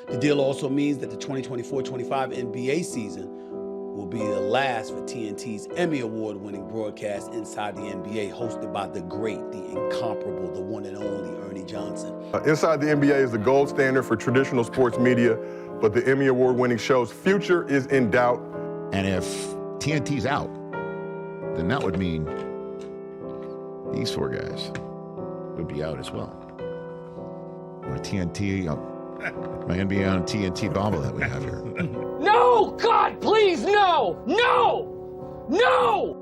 The deal also means that the 2024-25 NBA season will be the last for TNT's Emmy Award-winning broadcast Inside the NBA, hosted by the great, the incomparable, the one and only Ernie Johnson. Inside the NBA is the gold standard for traditional sports media, but the Emmy Award-winning show's future is in doubt. And if TNT's out, then that would mean these four guys would be out as well. Or TNT, my NBA on TNT bobble that we have here. No! God, please, no! No! No!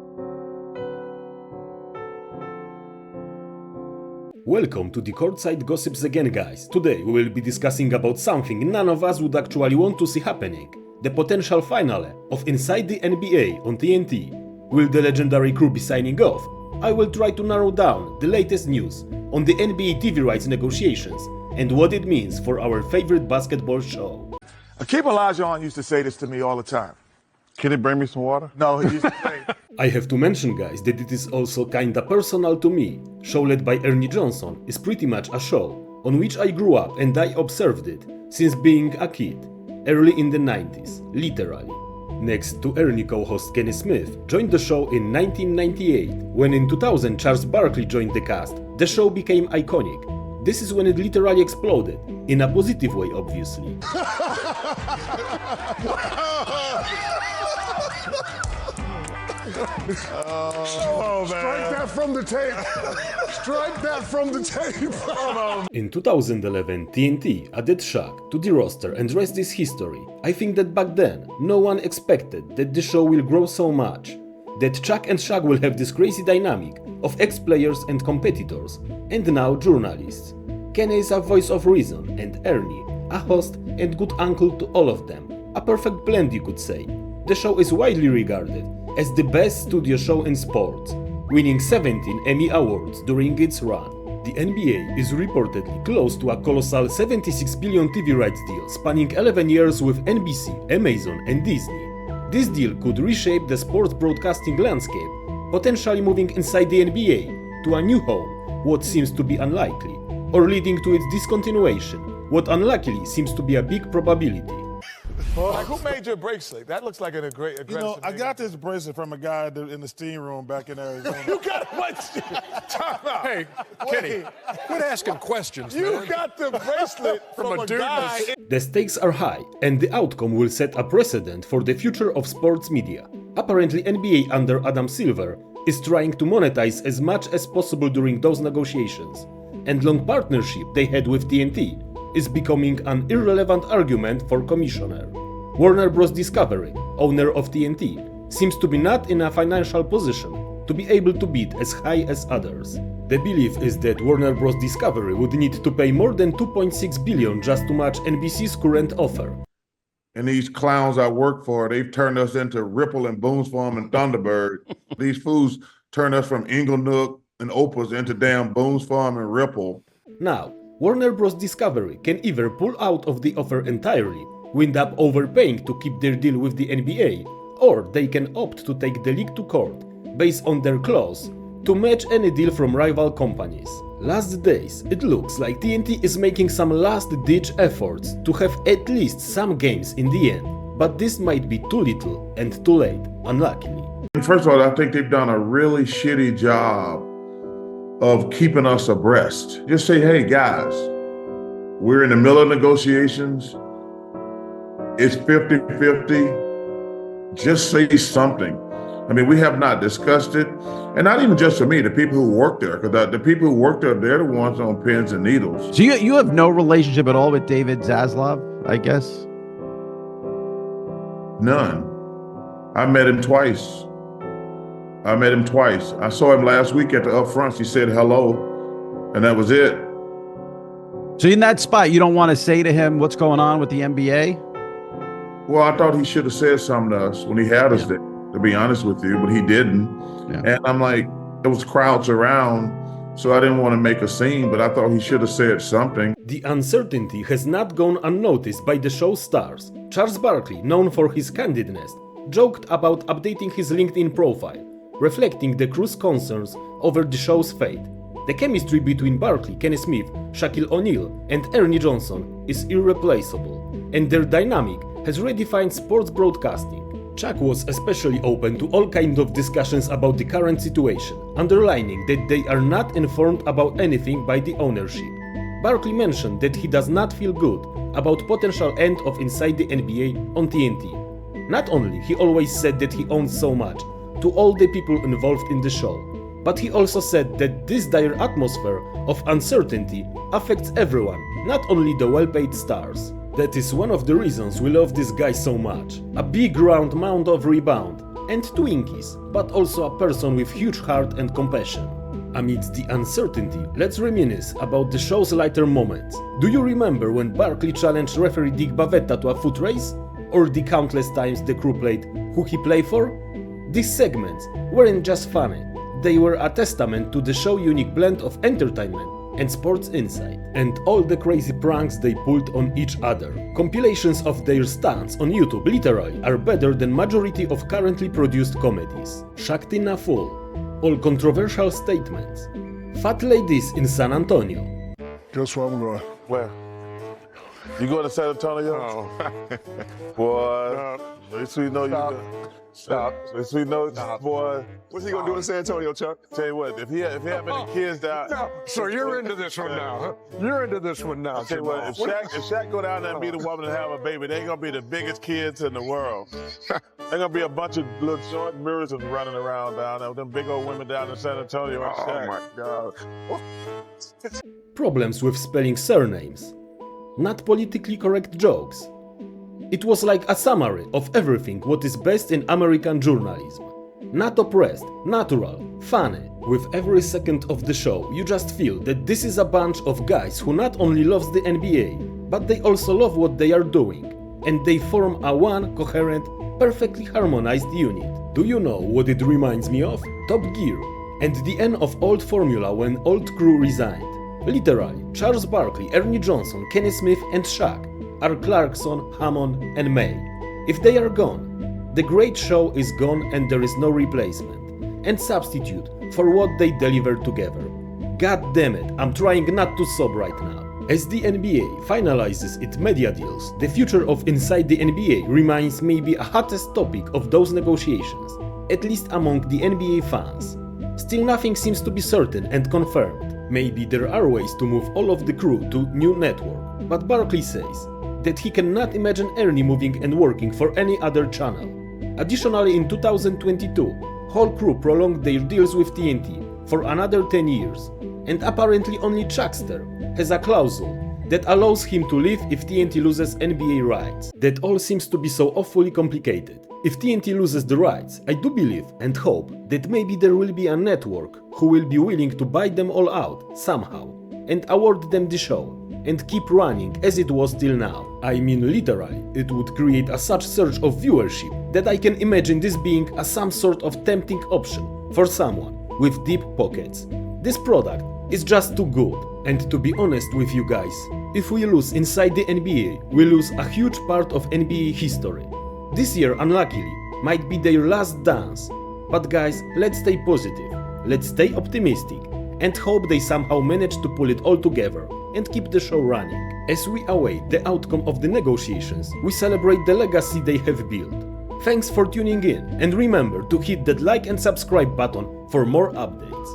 Welcome to the Courtside Gossips again, guys. Today we will be discussing about something none of us would actually want to see happening. The potential finale of Inside the NBA on TNT. Will the legendary crew be signing off? I will try to narrow down the latest news on the NBA TV rights negotiations and what it means for our favorite basketball show. Akeem Olajuwon used to say this to me all the time. Can you bring me some water? No, he used to say, I have to mention, guys, that it is also kinda personal to me. Show led by Ernie Johnson is pretty much a show on which I grew up and I observed it since being a kid, early in the 90s, literally. Next to Ernie co-host Kenny Smith joined the show in 1998, when in 2000 Charles Barkley joined the cast. The show became iconic. This is when it literally exploded, in a positive way obviously. Strike that from the tape. Strike that from the tape. In 2011, TNT added Shaq to the roster, and rest is history. I think that back then, no one expected that the show will grow so much. That Shaq and Shaq will have this crazy dynamic of ex-players and competitors, and now journalists. Kenny is a voice of reason, and Ernie, a host and good uncle to all of them. A perfect blend, you could say. The show is widely regarded as the best studio show in sports, winning 17 Emmy Awards during its run. The NBA is reportedly close to a colossal 76 billion TV rights deal spanning 11 years with NBC, Amazon and Disney. This deal could reshape the sports broadcasting landscape, potentially moving inside the NBA to a new home, what seems to be unlikely, or leading to its discontinuation, what unluckily seems to be a big probability. like, who made your bracelet? That looks like a great aggressive You know, I name. got this bracelet from a guy in the steam room back in Arizona. You got what? Time out. Hey, Kenny, quit asking questions, You man. got the bracelet from a dude guy. The stakes are high, and the outcome will set a precedent for the future of sports media. Apparently, NBA under Adam Silver is trying to monetize as much as possible during those negotiations, and long partnership they had with TNT is becoming an irrelevant argument for Commissioner. Warner Bros. Discovery, owner of TNT, seems to be not in a financial position to be able to bid as high as others. The belief is that Warner Bros. Discovery would need to pay more than $2.6 billion just to match NBC's current offer. And these clowns I work for, they've turned us into Ripple and Boone's Farm and Thunderbird. These fools turned us from Inglenook and Opus into damn Boone's Farm and Ripple. Now, Warner Bros. Discovery can either pull out of the offer entirely, wind up overpaying to keep their deal with the NBA, or they can opt to take the league to court, based on their clause, to match any deal from rival companies. Last days, it looks like TNT is making some last-ditch efforts to have at least some games in the end, but this might be too little and too late, unluckily. First of all, I think they've done a really shitty job of keeping us abreast. Just say, hey guys, we're in the middle of negotiations. It's 50-50. Just say something. I mean, we have not discussed it. And not even just for me, the people who work there, because the people who work there, they're the ones on pins and needles. So you have no relationship at all with David Zaslav, I guess? None. I met him twice. I saw him last week at the upfronts. He said hello, and that was it. So in that spot, you don't want to say to him what's going on with the NBA? Well, I thought he should have said something to us when he had us there, to be honest with you, but he didn't. Yeah. And I'm like, there was crowds around, so I didn't want to make a scene, but I thought he should have said something. The uncertainty has not gone unnoticed by the show's stars. Charles Barkley, known for his candidness, joked about updating his LinkedIn profile, reflecting the crew's concerns over the show's fate. The chemistry between Barkley, Kenny Smith, Shaquille O'Neal and Ernie Johnson is irreplaceable, and their dynamic has redefined sports broadcasting. Chuck was especially open to all kinds of discussions about the current situation, underlining that they are not informed about anything by the ownership. Barkley mentioned that he does not feel good about potential end of Inside the NBA on TNT. Not only he always said that he owns so much to all the people involved in the show, but he also said that this dire atmosphere of uncertainty affects everyone, not only the well-paid stars. That is one of the reasons we love this guy so much. A big round mound of rebound and Twinkies, but also a person with huge heart and compassion. Amidst the uncertainty, let's reminisce about the show's lighter moments. Do you remember when Barkley challenged referee Dick Bavetta to a foot race? Or the countless times the crew played Who He Play For? These segments weren't just funny, they were a testament to the show's unique blend of entertainment and sports insight, and all the crazy pranks they pulled on each other. Compilations of their stunts on YouTube literally are better than majority of currently produced comedies. Shaktina Full, all controversial statements. Fat ladies in San Antonio. Guess where I'm going? Where? You going to San Antonio? Oh. Boy, at least we know you. Stop. At least we know, boy. What's he gonna do in San Antonio, Chuck? Tell you what, if he having the kids down. No. So you're into this one now, huh? You're into this one now. I'll tell you what, if Shaq go down there and meet a woman and have a baby, they ain't gonna be the biggest kids in the world. They're gonna be a bunch of little short mirrors running around down there with them big old women down in San Antonio. Oh my God. Problems with spelling surnames. Not politically correct jokes. It was like a summary of everything what is best in American journalism. Not oppressed, natural, funny. With every second of the show, you just feel that this is a bunch of guys who not only loves the NBA, but they also love what they are doing. And they form a one coherent, perfectly harmonized unit. Do you know what it reminds me of? Top Gear, and the end of old formula when old crew resigned. Literally, Charles Barkley, Ernie Johnson, Kenny Smith and Shaq are Clarkson, Hammond and May. If they are gone, the great show is gone and there is no replacement and substitute for what they delivered together. God damn it, I'm trying not to sob right now. As the NBA finalizes its media deals, the future of Inside the NBA remains maybe a hottest topic of those negotiations, at least among the NBA fans. Still nothing seems to be certain and confirmed. Maybe there are ways to move all of the crew to new network, but Barkley says that he cannot imagine Ernie moving and working for any other channel. Additionally, in 2022, whole crew prolonged their deals with TNT for another 10 years, and apparently only Chuckster has a clause that allows him to leave if TNT loses NBA rights. That all seems to be so awfully complicated. If TNT loses the rights, I do believe and hope that maybe there will be a network who will be willing to buy them all out somehow and award them the show and keep running as it was till now. I mean literally, it would create a such surge of viewership that I can imagine this being some sort of tempting option for someone with deep pockets. This product is just too good, and to be honest with you guys, if we lose Inside the NBA, we lose a huge part of NBA history. This year, unluckily, might be their last dance, but guys, let's stay positive, let's stay optimistic, and hope they somehow manage to pull it all together and keep the show running. As we await the outcome of the negotiations, we celebrate the legacy they have built. Thanks for tuning in, and remember to hit that like and subscribe button for more updates.